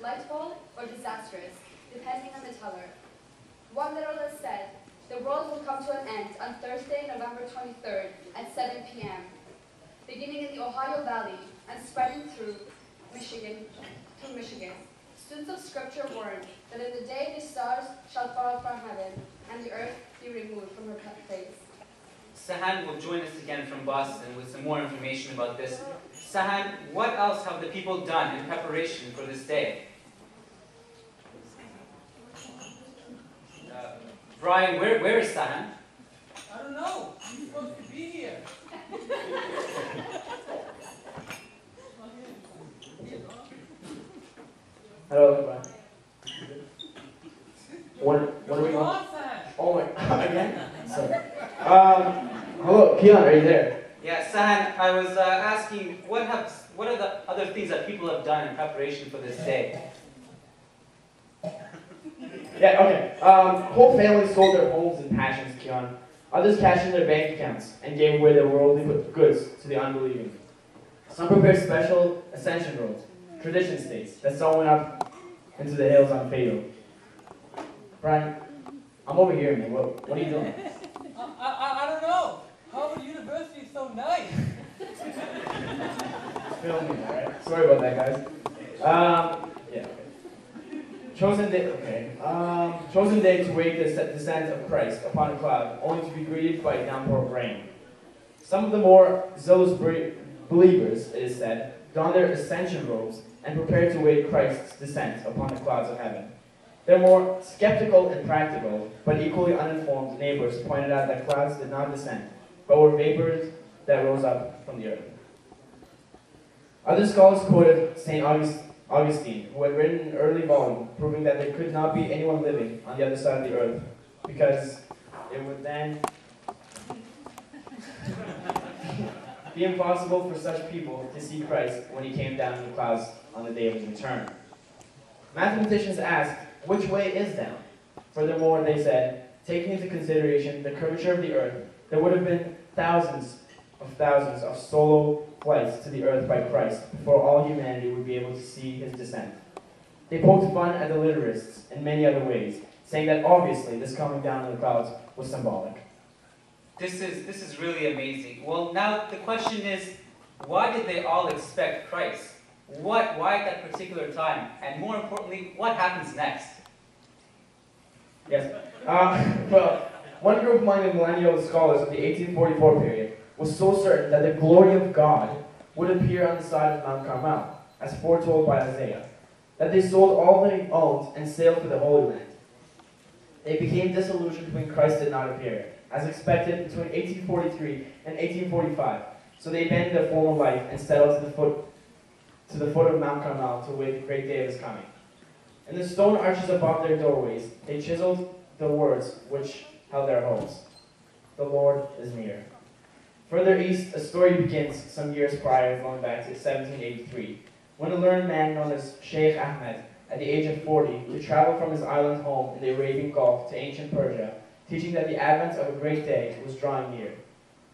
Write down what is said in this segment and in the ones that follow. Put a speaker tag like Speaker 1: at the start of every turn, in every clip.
Speaker 1: delightful or disastrous, depending on the teller. One literalist said, "The world will come to an end on Thursday, November 23rd at 7 p.m., beginning in the Ohio Valley and spreading through Michigan. Students of Scripture warned that in the day the stars shall fall from heaven and the earth be removed from her place."
Speaker 2: Sahan will join us again from Boston with some more information about this. Sahan, what else have the people done in preparation for this day? Brian, where is Sahan?
Speaker 3: I don't know. He's supposed to be here.
Speaker 4: Hello, Brian. What are we
Speaker 3: on,
Speaker 4: on?
Speaker 3: Sam?
Speaker 4: Oh my, again? Sorry. Hello, Keon, are you there?
Speaker 2: Yeah, Sahan, I was asking, what are the other things that people have done in preparation for this day?
Speaker 4: Yeah, okay. Whole families sold their homes and passions, Keon. Others cashed in their bank accounts and gave away their worldly goods to the unbelieving. Some prepared special ascension roads, tradition states, that some went up into the hills on Fatal. Brian, I'm over here, man. What are you doing?
Speaker 3: I don't know. Harvard University is so nice.
Speaker 4: Filming, alright? Sorry about that, guys. Yeah, okay. Chosen day to wait the descent of Christ upon a cloud, only to be greeted by a downpour of rain. Some of the more zealous believers, it is said, donned their ascension robes and prepared to wait Christ's descent upon the clouds of heaven. Their more skeptical and practical, but equally uninformed neighbors pointed out that clouds did not descend, but were vapors that rose up from the earth. Other scholars quoted St. Augustine, who had written an early volume proving that there could not be anyone living on the other side of the earth, because it would then be impossible for such people to see Christ when he came down in the clouds on the day of his return. Mathematicians asked, which way is down? Furthermore, they said, taking into consideration the curvature of the earth, there would have been thousands of solo flights to the earth by Christ before all humanity would be able to see his descent. They poked fun at the literalists in many other ways, saying that obviously this coming down in the clouds was symbolic.
Speaker 2: This is really amazing. Well, now the question is, why did they all expect Christ? Why at that particular time? And more importantly, what happens next?
Speaker 4: Yes. Well, one group among the millennial scholars of the 1844 period was so certain that the glory of God would appear on the side of Mount Carmel, as foretold by Isaiah, that they sold all they owned and sailed for the Holy Land. They became disillusioned when Christ did not appear, as expected between 1843 and 1845, so they abandoned their former life and settled to the foot of Mount Carmel to await the great day of his coming. In the stone arches above their doorways, they chiseled the words which held their hopes. The Lord is near. Further east, a story begins some years prior, going back to 1783, when a learned man known as Sheikh Ahmed, at the age of 40, would travel from his island home in the Arabian Gulf to ancient Persia, teaching that the advent of a great day was drawing near.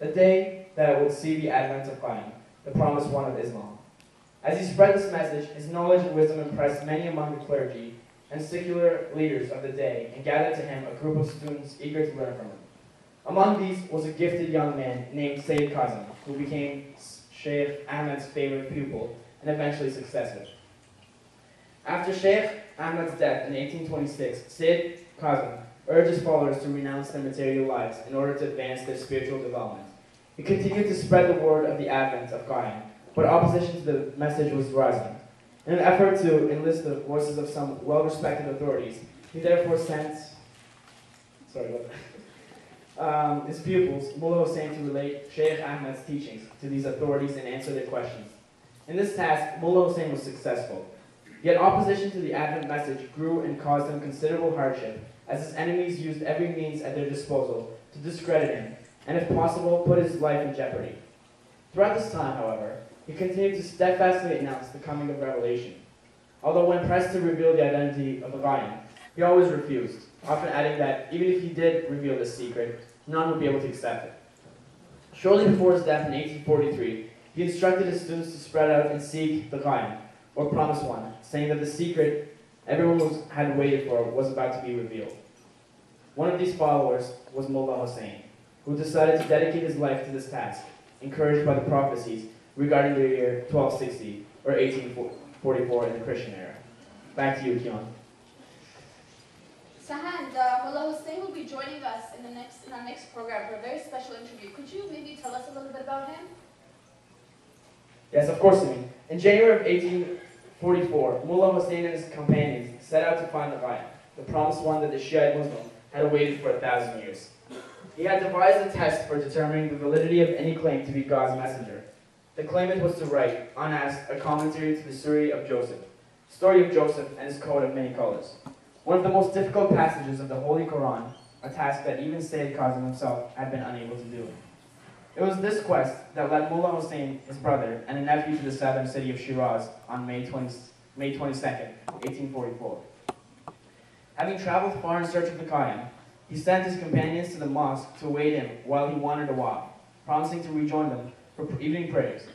Speaker 4: The day that would see the advent of Qur'an, the promised one of Islam. As he spread this message, his knowledge and wisdom impressed many among the clergy and secular leaders of the day, and gathered to him a group of students eager to learn from him. Among these was a gifted young man named Sayyid Kazim, who became Sheikh Ahmed's favorite pupil and eventually successor. After Sheikh Ahmed's death in 1826, Sayyid Kazim urged his followers to renounce their material lives in order to advance their spiritual development. He continued to spread the word of the advent of Qur'an, but opposition to the message was rising. In an effort to enlist the voices of some well-respected authorities, he therefore sent his pupils, Mullah Hussein, to relate Sheikh Ahmed's teachings to these authorities and answer their questions. In this task, Mullah Hussein was successful. Yet opposition to the Advent message grew and caused him considerable hardship, as his enemies used every means at their disposal to discredit him, and if possible, put his life in jeopardy. Throughout this time, however, he continued to steadfastly announce the coming of revelation. Although when pressed to reveal the identity of the Baha'i, he always refused, often adding that even if he did reveal this secret, none would be able to accept it. Shortly before his death in 1843, he instructed his students to spread out and seek the Baha'i, or promised one, saying that the secret everyone had waited for was about to be revealed. One of these followers was Mullah Hussein, who decided to dedicate his life to this task, encouraged by the prophecies regarding the year 1260 or 1844 in the Christian era. Back to you, Kion.
Speaker 1: Sahand, Mullah Hussein will be joining us in our next program for a very special interview. Could you maybe tell us a little bit about him?
Speaker 4: Yes, of course, Amin. In January of 1844, Mullah Hussein and his companions set out to find the Baha'i, the promised one that the Shiite Muslim had awaited for 1,000 years. He had devised a test for determining the validity of any claim to be God's messenger. The claimant was to write, unasked, a commentary to the story of Joseph and his coat of many colors. One of the most difficult passages of the Holy Quran, a task that even Sayyid Kazim himself had been unable to do. It was this quest that led Mullah Hussein, his brother, and a nephew to the southern city of Shiraz on May 22nd, 1844. Having traveled far in search of the Qayyim, he sent his companions to the mosque to await him while he wandered a while, promising to rejoin them for evening prayers.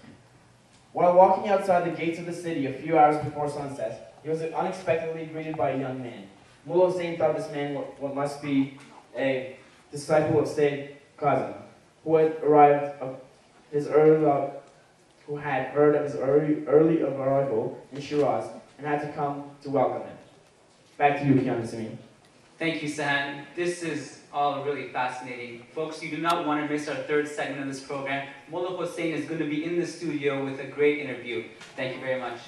Speaker 4: While walking outside the gates of the city a few hours before sunset, he was unexpectedly greeted by a young man. Mullah Hussein thought this man must be a disciple of Sayyid Kazim, who had heard of his early arrival in Shiraz and had to come to welcome him. Back to you, Kian Samin.
Speaker 2: Thank you, Sahan. This is all really fascinating. Folks, you do not want to miss our third segment of this program. Mullah Hussein is going to be in the studio with a great interview. Thank you very much.